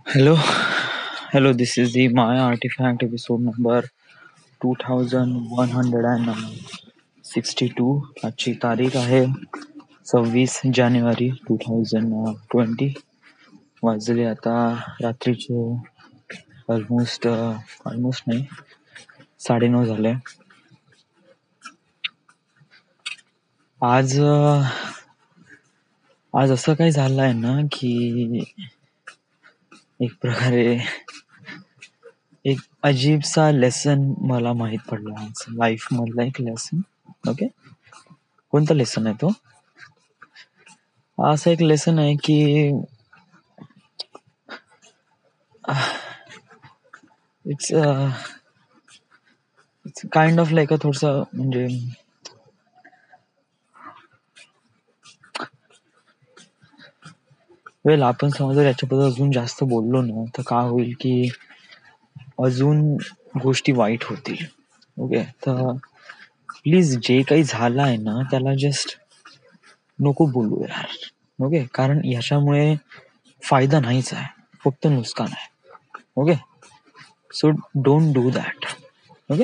Hello, hello. This is the Maya Artifact episode number 2162. आजची तारीख आहे 26 जानेवारी 2020. वाजले आता रात्रीचे ऑलमोस्ट नाही 9:30 झाले. आज असं काही झालंय ना की एक प्रकारे एक अजीबसा लेसन मला माहित पडला आज लाईफ मधला एक लेसन. ओके, कोणता लेसन आहे तो? असं एक लेसन आहे की इट्स काइंड ऑफ लाईक थोडस म्हणजे आपण समजा याच्याबद्दल अजून जास्त बोललो ना तर काय होईल की अजून गोष्टी वाईट होतील. ओके, तर प्लीज जे काही झालं आहे ना त्याला जस्ट नको बोलू यार. ओके, कारण याच्यामुळे फायदा नाहीच आहे, फक्त नुकसान आहे. Okay, so don't do that. Okay,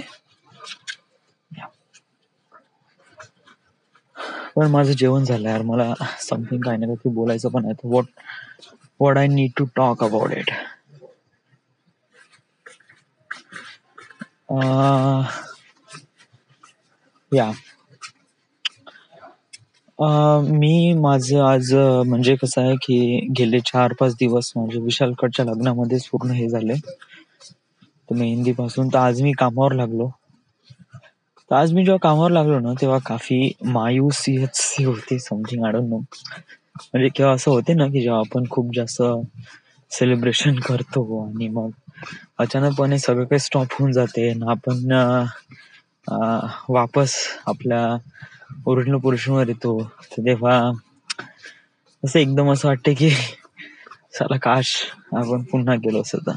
पण माझं जेवण झालं यार. मला समथिंग काही ना काही बोलायचं पण आहे. What I need to talk about it. या मी माझं आज म्हणजे कसं आहे की गेले 4-5 दिवस म्हणजे विशालकडच्या लग्नामध्येच पूर्ण हे झाले. तर मेहंदी पासून तर आज मी कामावर लागलो. तर आज मी जेव्हा कामावर लागलो ना तेव्हा काफी मायूसी होती. Something I don't know. म्हणजे केव्हा असं होते ना की जेव्हा आपण खूप जास्त सेलिब्रेशन करतो आणि मग अचानकपणे सगळं काही स्टॉप होऊन जाते ना, आपण वापस आपल्या ओरिजिनल पोझिशनवर येतो. तर तेव्हा असं एकदम असं वाटते की साला काश आपण पुन्हा गेलो असं. तर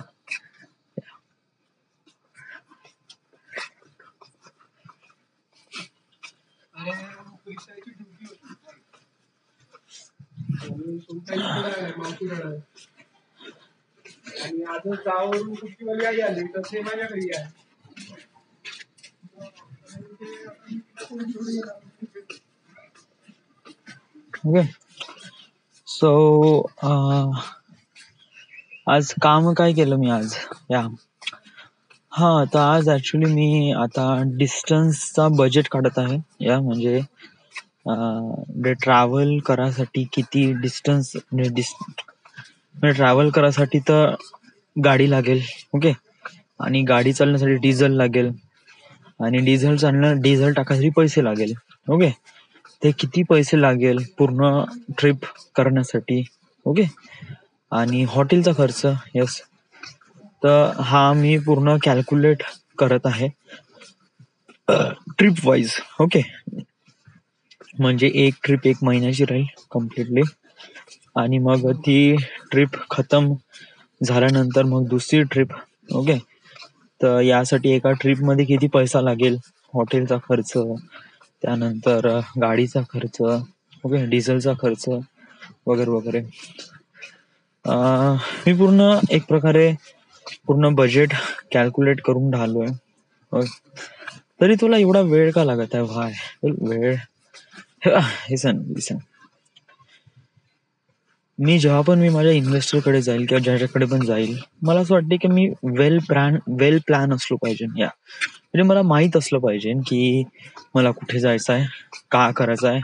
ओके, सो आज काम काय केलं मी आज तर आज ऍक्च्युली मी आता डिस्टन्सचा बजेट काढत आहे. म्हणजे ट्रॅव्हल करासाठी किती डिस्टन्स म्हणजे ट्रॅव्हल करासाठी तर गाडी लागेल. ओके, आणि गाडी चालण्यासाठी डिझेल लागेल आणि डिझेल टाकायसाठी पैसे लागेल. ओके, ते किती पैसे लागेल पूर्ण ट्रिप करण्यासाठी. ओके, आणि हॉटेलचा खर्च. यस, तर हा मी पूर्ण कॅल्क्युलेट करत आहे ट्रिप वाईज. ओके, म्हणजे एक ट्रिप 1 महिन्याची राहील कम्प्लिटली, आणि मग ती ट्रिप खतम झाल्यानंतर मग दुसरी ट्रिप. ओके, तर यासाठी एका ट्रिप मध्ये किती पैसा लागेल, हॉटेलचा खर्च, त्यानंतर गाडीचा खर्च, ओके, डिझेलचा खर्च वगैरे वगैरे. मी पूर्ण एक प्रकारे पूर्ण बजेट कॅल्क्युलेट करून ढालोय. तरी तुला एवढा वेळ का लागत आहे भाय? वेळ लिसन, मी जेव्हा पण माझ्या इन्व्हेस्टरकडे जाईल किंवा ज्याच्याकडे पण जाईल, मला असं वाटतं की मी वेल प्लॅन असलो पाहिजे. म्हणजे मला माहित असलं पाहिजे की मला कुठे जायचं आहे, का करायचं आहे,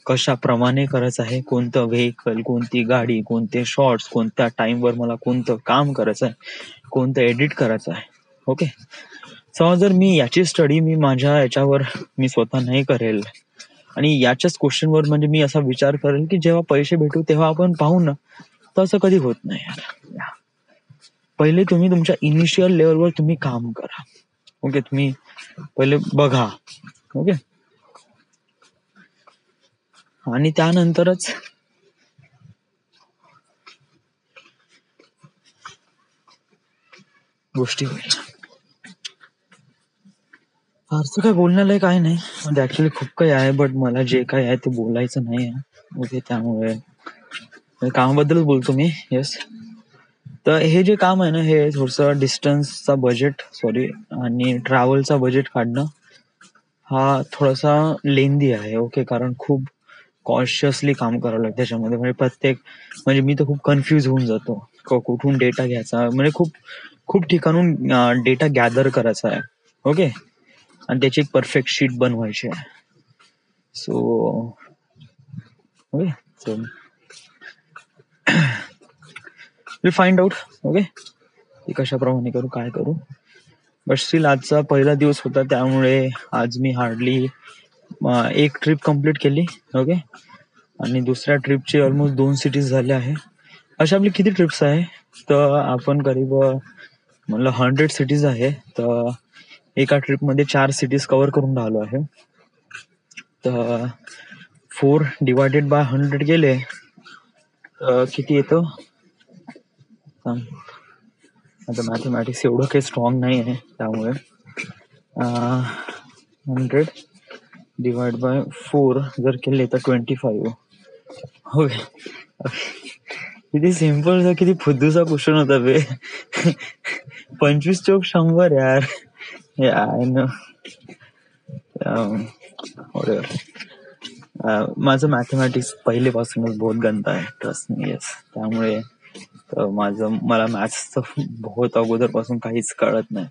कशाप्रमाणे करायचं आहे, कोणतं व्हेकल, कोणती गाडी, कोणते शॉर्ट्स, कोणत्या टाइमवर मला कोणतं काम करायचं आहे, कोणतं एडिट करायचं आहे. ओके, समजा जर मी याची स्टडी माझ्या याच्यावर मी स्वतः नाही करेल आणि याच्याच क्वेश्चनवर म्हणजे मी असा विचार करेल की जेव्हा पैसे भेटू तेव्हा आपण पाहू ना, तर असं कधी होत नाही यार. पहिले तुम्ही तुमच्या इनिशियल लेवलवर तुम्ही काम करा. ओके, तुम्ही पहिले बघा. ओके, आणि त्यानंतरच गोष्टी होईल. फारसं काय बोलण्याला काय नाही, म्हणजे ऍक्च्युली खूप काही आहे, बट मला जे काही आहे ते बोलायचं नाही आहे. ओके, त्यामुळे कामाबद्दलच बोलतो मी. येस, तर हे जे काम आहे ना, हे थोडंसं डिस्टन्सचा बजेट आणि ट्रॅव्हलचा बजेट काढणं हा थोडासा लेंदी आहे. ओके, कारण खूप कॉन्शियसली काम करावं लागतं त्याच्यामध्ये. म्हणजे मी तर खूप कन्फ्यूज होऊन जातो. कुठून डेटा घ्यायचा, म्हणजे खूप खूप ठिकाणून डेटा गॅदर करायचा आहे. ओके, आणि त्याची एक परफेक्ट शीट बनवायची आहे. So okay, so will find out. Okay, की कशाप्रमाणे करू, काय करू. बट स्टील आजचा पहिला दिवस होता, त्यामुळे आज मी हार्डली एक ट्रिप कम्प्लीट केली. ओके, आणि दुसऱ्या ट्रिपचे ऑलमोस्ट 2 सिटीज झाले आहे. अशा आपली किती ट्रिप्स आहे, तर आपण करीब म्हणलं 100 सिटीज आहे. तर एका ट्रिपमध्ये 4 सिटीज कव्हर करून राहिलो आहे. तर 4 डिवायडेड बाय 100 गेले तर किती येतं. आता मॅथमॅटिक्स एवढं काही स्ट्रॉंग नाही आहे, त्यामुळे 100 डिवाइड बाय 4 जर केले तर 25. ओके, किती सिम्पल, किती फुद्दूचा क्वेश्चन होता बे. 25 चौक 100 यार. माझं मॅथमॅटिक्स पहिलेपासूनच बहुत गंदा आहे, ट्रस्ट मी. येस, त्यामुळे मला मॅथ्सचं बहुत अगोदरपासून काहीच कळत नाही.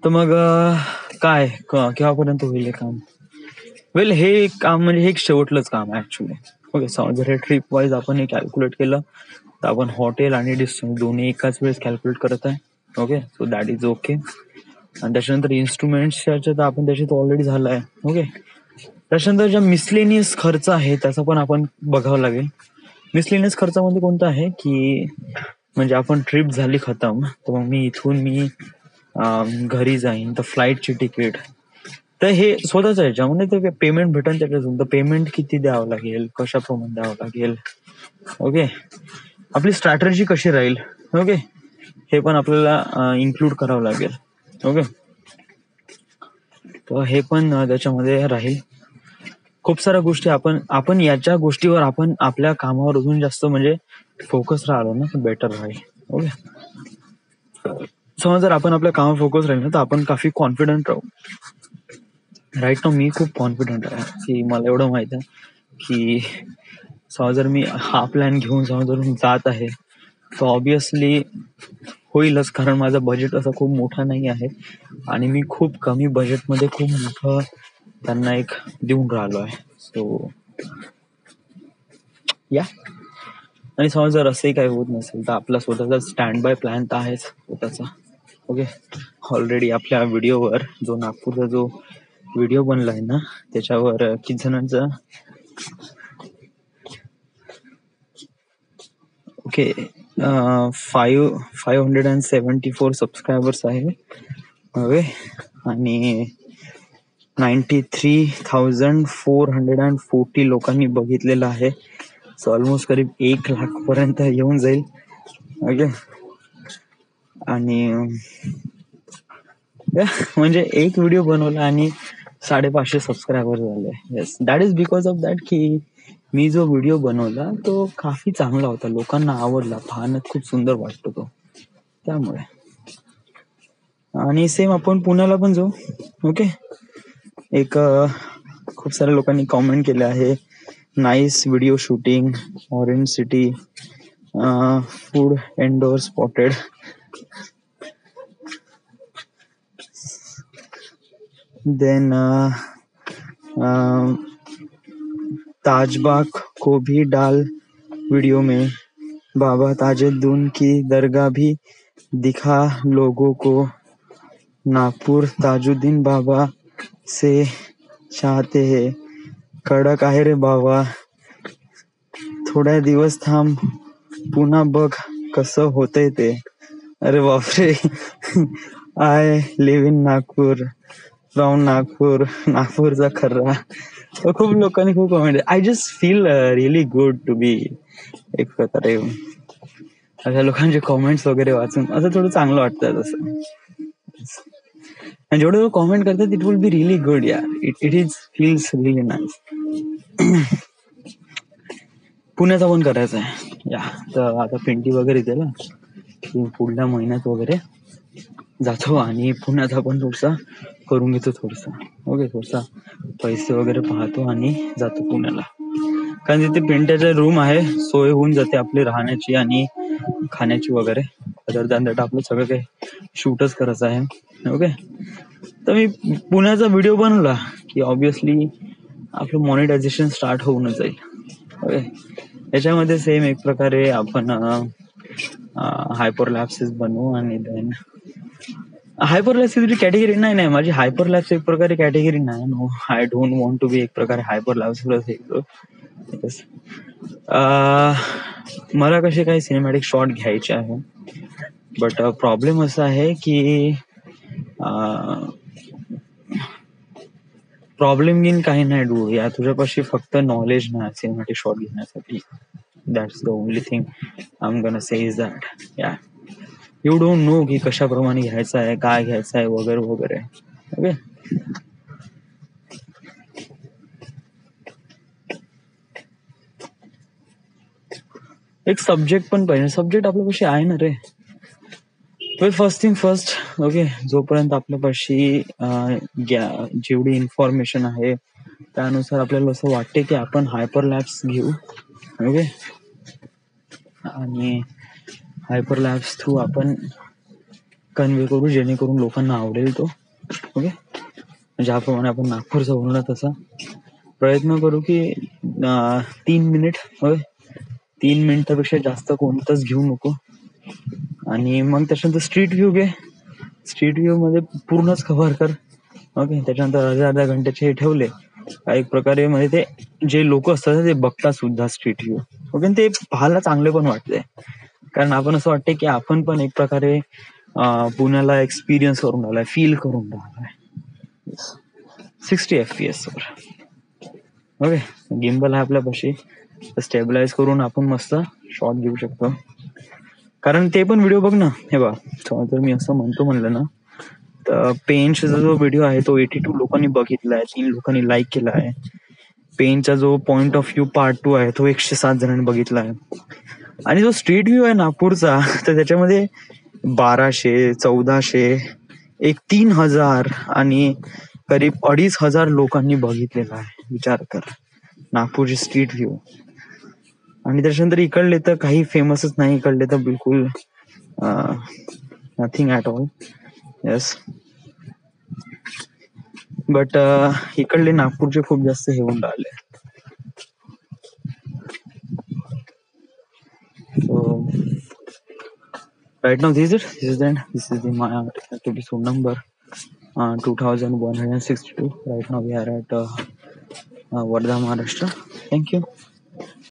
तर मग काय केव्हापर्यंत होईल हे काम. वेल, हे काम म्हणजे हे शेवटलंच काम आहे ऍक्च्युली. ओके, जर हे ट्रिप वाईज आपण हे कॅल्क्युलेट केलं तर आपण हॉटेल आणि डिस्टन्स दोन्ही एकाच वेळेस कॅल्क्युलेट करत आहे. Okay, so that is okay. आणि त्याच्यानंतर इन्स्ट्रुमेंट्स तर आपण त्याच्यात ऑलरेडी झालं आहे. ओके, त्याच्यानंतर ज्या मिसलेनियस खर्च आहे त्याचा पण आपण बघावं लागेल. मिसलेनियस खर्चामध्ये कोणता आहे की म्हणजे आपण ट्रिप झाली खतम, तर मग मी घरी जाईन, तर फ्लाईटची तिकीट, तर हे स्वतःच आहे ज्यामध्ये ते पेमेंट भेटेल त्याच्यातून. तर पेमेंट किती द्यावं लागेल, कशाप्रमाणे द्यावं लागेल. ओके, आपली स्ट्रॅटर्जी कशी राहील. ओके, हे पण आपल्याला इन्क्लूड करावं लागेल. ओके, तर हे पण त्याच्यामध्ये राहील. खूप साऱ्या गोष्टी आपण याच्या गोष्टीवर आपण आपल्या कामावर अजून जास्त म्हणजे फोकस राहिलो ना, बेटर राहील. ओके, समज जर आपण आपल्या कामावर फोकस राहील ना, तर आपण काफी कॉन्फिडंट राहू. राईट नाव मी खूप कॉन्फिडंट आहे की मला एवढं माहित आहे की समज जर मी हा प्लॅन घेऊन जर जात आहे तर ऑब्विसली होईलच, कारण माझा बजेट असा खूप मोठा नाही आहे आणि मी खूप कमी बजेटमध्ये खूप मोठं त्यांना एक देऊन राहिलो आहे. सो या, आणि समज जर असंही काही होत नसेल तर आपला स्वतःचा स्टँड बाय प्लॅन तर आहेच स्वतःचा. ओके, ऑलरेडी आपल्या व्हिडिओवर जो नागपूरचा जो व्हिडिओ बनलाय ना, त्याच्यावर किती जणांचा ओके 574 सबस्क्रायबर्स आहे. ओके, आणि 93,440 लोकांनी बघितलेलं आहे. सो ऑलमोस्ट करीब 1 लाख पर्यंत येऊन जाईल. ओके, आणि म्हणजे एक व्हिडिओ बनवला आणि 550 सबस्क्रायबर झाले. Yes, that is because of that की मी जो व्हिडिओ बनवला तो काफी चांगला होता, लोकांना आवडला, पाहण्यात खूप सुंदर वाटतो तो, त्यामुळे. आणि सेम आपण पुण्याला पण जाऊ. ओके, एक खूप साऱ्या लोकांनी कॉमेंट केले आहे, nice video shooting, orange city, food Indore spotted. Then Tajbagh को भी डाल वीडियो में, बाबा ताजुद्दीन की दरगाह भी दिखा लोगों को, नागपुर ताजुद्दीन बाबा से चाहते हैं, कडक आहे रे बाबा, थोड्या दिवस थांब, पुन्हा बघ कसं होतंय ते. अरे बापरे. I live in Nagpur, from नागपूरचा खर्रा. खूप लोकांनी खूप कमेंट. I just feel really good to be एक प्रकारे अशा लोकांचे कॉमेंट्स वगैरे वाचून असं थोडं चांगलं वाटतं तसं. आणि जेवढे लोक कॉमेंट करतात it will be really good यार. It is feels really nice. पुण्याचा पण करायचा आहे या. तर आता पिंटी वगैरे दिला की पुढल्या महिन्यात वगैरे जातो आणि पुण्याचा पण थोडसा करून घेतो थोडसा. ओके, थोडसा पैसे वगैरे पाहतो आणि जातो पुण्याला. कारण तिथे पिंट्याचा रूम आहे, सोय होऊन जाते आपली राहण्याची आणि खाण्याची वगैरे. अदर दॅन दॅट आपलं सगळं काही शूटच करायचं आहे. ओके, तर मी पुण्याचा व्हिडिओ बनवला की ऑब्विसली आपलं मॉनिटायझेशन स्टार्ट होऊनच जाईल. ओके, याच्यामध्ये सेम एक प्रकारे आपण हायपरलॅप्सेस बनवू आणि देन हायपरलॅप्स तुझी कॅटेगरी नाही. माझी हायपरलॅप्स एक प्रकारे कॅटेगरी नाही. No, I don't want to be एक प्रकारे हायपरलॅप्स प्लस मला कसे काही सिनेमॅटिक शॉट घ्यायचे आहे. बट प्रॉब्लेम असा आहे की प्रॉब्लेम घेऊन काही नाही डू या. तुझ्यापाशी फक्त नॉलेज नाही सिनेमॅटिक शॉट घेण्यासाठी. That's the only thing I am gonna say is that. या, यू डोंट नो की कशाप्रमाणे घ्यायचं आहे, काय घ्यायचं आहे वगैरे वगैरे. ओके, एक सब्जेक्ट पण पाहिजे. सब्जेक्ट आपल्यापाशी आहे ना रे. वेल, फर्स्ट थिंग फर्स्ट. ओके, जोपर्यंत आपल्यापाशी जेवढी इन्फॉर्मेशन आहे त्यानुसार आपल्याला असं वाटते की आपण हायपरलॅप्स घेऊ. ओके, आणि हायपरलॅप्स थ्रू आपण कन्वे करू जेणेकरून लोकांना आवडेल तो. ओके, ज्याप्रमाणे आपण नागपूरचा बनवला तसा प्रयत्न करू की 3 मिनिट, 3 मिनिटापेक्षा जास्त कोणतंच घेऊ नको. आणि मग त्याच्यानंतर स्ट्रीट व्ह्यू घे. स्ट्रीट व्ह्यू मध्ये पूर्णच कव्हर कर. ओके, त्याच्यानंतर अर्ध्या घंट्याचे हे ठेवले एक प्रकारे म्हणजे ते जे लोक असतात ते बघतात सुद्धा स्ट्रीट व्ह्यू. ओके, ते पाहायला चांगले पण वाटते. कारण आपण असं वाटते की आपण पण एक प्रकारे पुण्याला एक्सपिरियन्स करून राहिलाय, फील करून राहिलाय. 60 FPS वर. ओके, गिम्बल आहे आपल्यापाशी, स्टेबलाइज करून आपण मस्त शॉट घेऊ शकतो. कारण ते पण व्हिडिओ बघ ना. हे बघ, जर मी असं म्हणलं ना तर पेनचा जो व्हिडिओ आहे तो 82 लोकांनी बघितलाय, 3 लोकांनी लाईक केला आहे. पेनचा जो पॉइंट ऑफ व्ह्यू पार्ट 2 आहे तो 107 जणांनी बघितलाय. आणि जो स्ट्रीट व्ह्यू आहे नागपूरचा तर त्याच्यामध्ये 1200, 1400, 3000 आणि करीब 2500 लोकांनी बघितलेला आहे. विचार कर, नागपूरची स्ट्रीट व्ह्यू. आणि त्याच्यानंतर इकडले तर काही फेमसच नाही. इकडले तर बिलकुल nothing at all. Yes, but इकडले नागपूरचे खूप जास्त हे होऊन राहिले. So right now this is the my episode number 2162. Right now we are at Wardha, Maharashtra. Thank you.